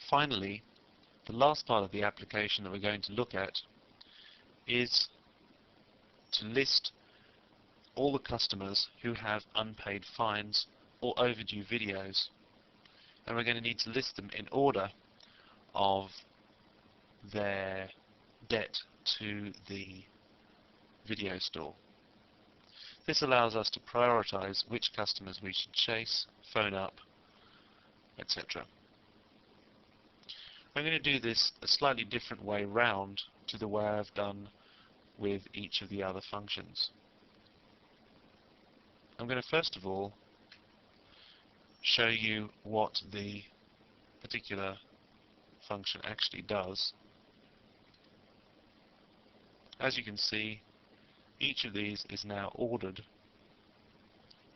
Finally, the last part of the application that we're going to look at is to list all the customers who have unpaid fines or overdue videos. And we're going to need to list them in order of their debt to the video store. This allows us to prioritize which customers we should chase, phone up, etc. I'm going to do this a slightly different way round to the way I've done with each of the other functions. I'm going to first of all show you what the particular function actually does. As you can see, each of these is now ordered.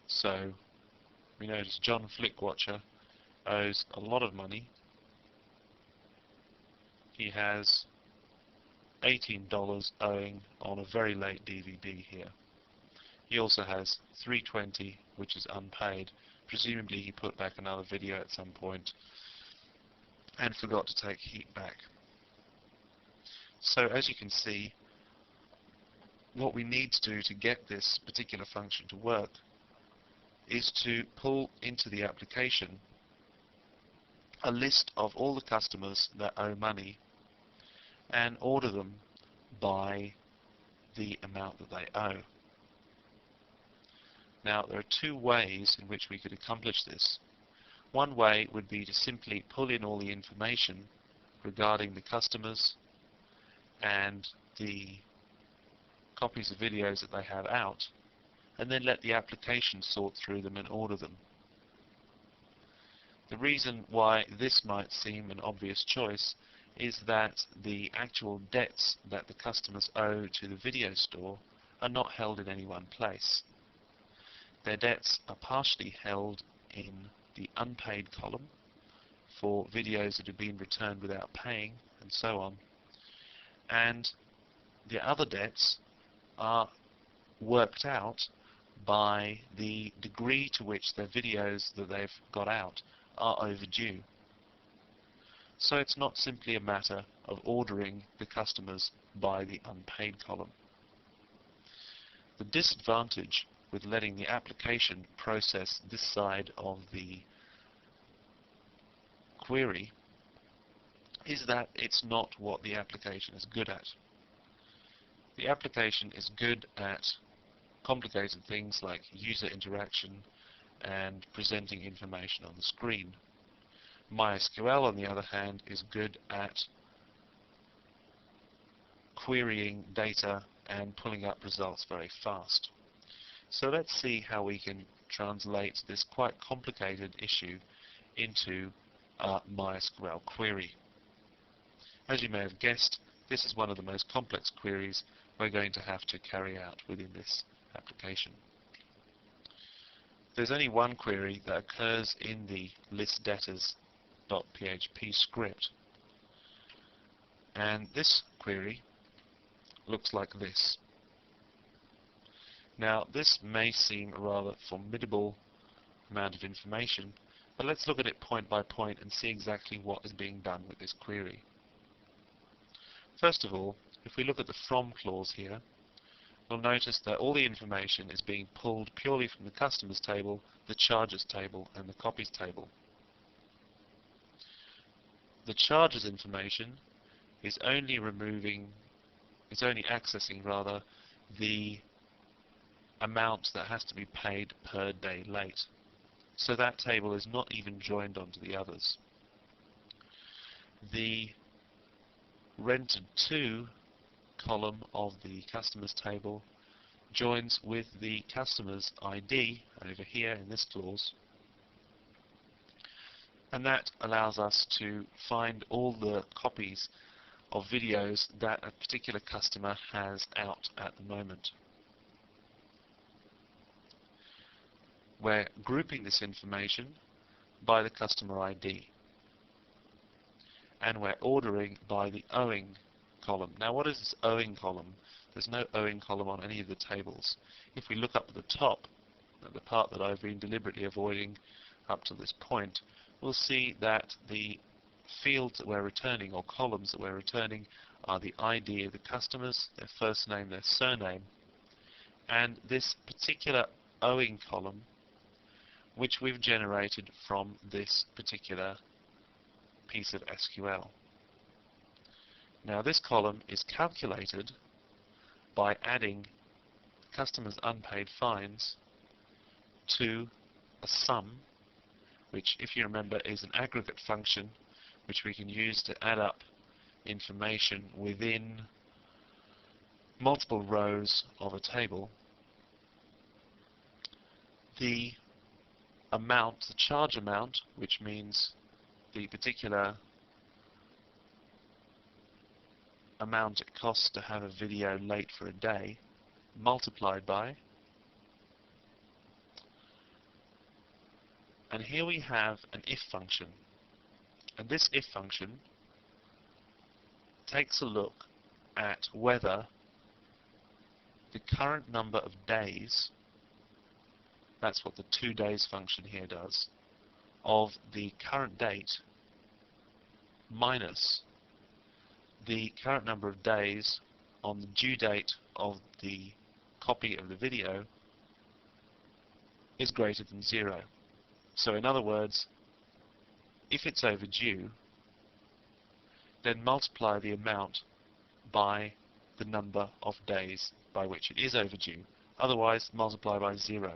So we notice John Flickwatcher owes a lot of money. He has $18 owing on a very late DVD here. He also has $3.20 which is unpaid. Presumably he put back another video at some point and forgot to take heat back. So as you can see, what we need to do to get this particular function to work is to pull into the application a list of all the customers that owe money and order them by the amount that they owe. Now, there are two ways in which we could accomplish this. One way would be to simply pull in all the information regarding the customers and the copies of videos that they have out, and then let the application sort through them and order them. The reason why this might seem an obvious choice is that the actual debts that the customers owe to the video store are not held in any one place. Their debts are partially held in the unpaid column for videos that have been returned without paying, and so on. And the other debts are worked out by the degree to which their videos that they've got out are overdue. So it's not simply a matter of ordering the customers by the unpaid column. The disadvantage with letting the application process this side of the query is that it's not what the application is good at. The application is good at complicated things like user interaction and presenting information on the screen. MySQL, on the other hand, is good at querying data and pulling up results very fast. So let's see how we can translate this quite complicated issue into a MySQL query. As you may have guessed, this is one of the most complex queries we're going to have to carry out within this application. There's only one query that occurs in the list debtors.php script, and this query looks like this. Now, this may seem a rather formidable amount of information, but let's look at it point by point and see exactly what is being done with this query. First of all, if we look at the from clause here, you'll notice that all the information is being pulled purely from the customers table, the charges table, and the copies table. The charges information is only accessing the amount that has to be paid per day late. So that table is not even joined onto the others. The rented to column of the customers table joins with the customer's ID over here in this clause, and that allows us to find all the copies of videos that a particular customer has out at the moment. We're grouping this information by the customer ID, and we're ordering by the owing column. Now, what is this owing column? There's no owing column on any of the tables. If we look up at the top, at the part that I've been deliberately avoiding up to this point, we'll see that the fields that we're returning, or columns that we're returning, are the ID of the customers, their first name, their surname, and this particular owing column, which we've generated from this particular piece of SQL. Now this column is calculated by adding customers' unpaid fines to a sum, which, if you remember, is an aggregate function which we can use to add up information within multiple rows of a table. The amount, the charge amount, which means the particular amount it costs to have a video late for a day, multiplied by, and here we have an if function, and this if function takes a look at whether the current number of days, that's what the 2 days function here does, of the current date minus the current number of days on the due date of the copy of the video is greater than 0. So in other words, if it's overdue, then multiply the amount by the number of days by which it is overdue. Otherwise, multiply by 0.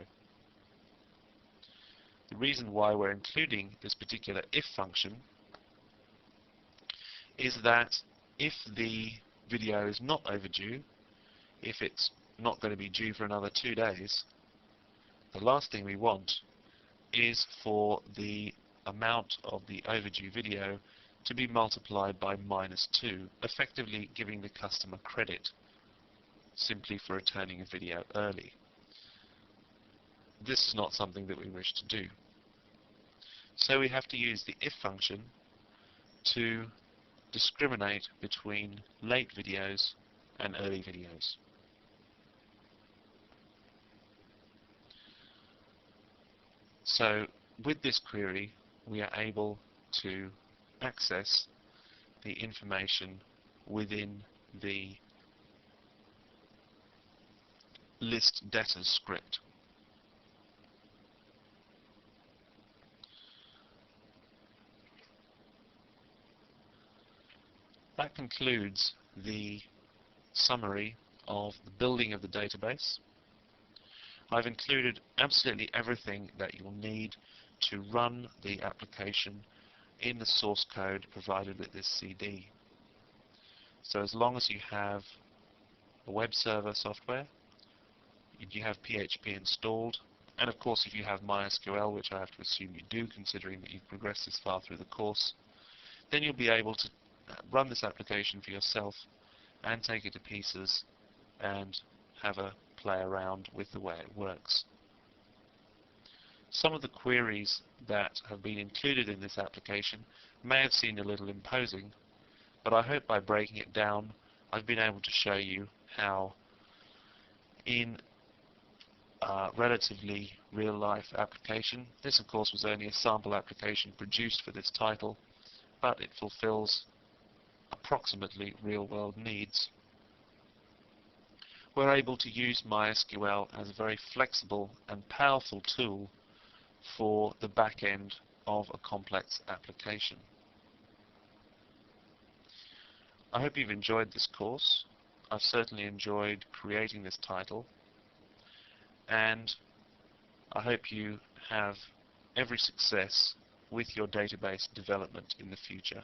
The reason why we're including this particular if function is that if the video is not overdue, if it's not going to be due for another 2 days, the last thing we want is for the amount of the overdue video to be multiplied by -2, effectively giving the customer credit simply for returning a video early. This is not something that we wish to do. So we have to use the if function to discriminate between late videos and early videos. So with this query, we are able to access the information within the list debtors script. That concludes the summary of the building of the database. I've included absolutely everything that you'll need to run the application in the source code provided with this CD. So as long as you have a web server software, you have PHP installed, and of course if you have mysql, which I have to assume you do considering that you've progressed this far through the course, then you'll be able to run this application for yourself and take it to pieces and have a play around with the way it works. Some of the queries that have been included in this application may have seemed a little imposing, but I hope by breaking it down I've been able to show you how in a relatively real-life application, this of course was only a sample application produced for this title, but it fulfills approximately real-world needs. We're able to use mysql as a very flexible and powerful tool for the back end of a complex application. I hope you've enjoyed this course. I've certainly enjoyed creating this title, and I hope you have every success with your database development in the future.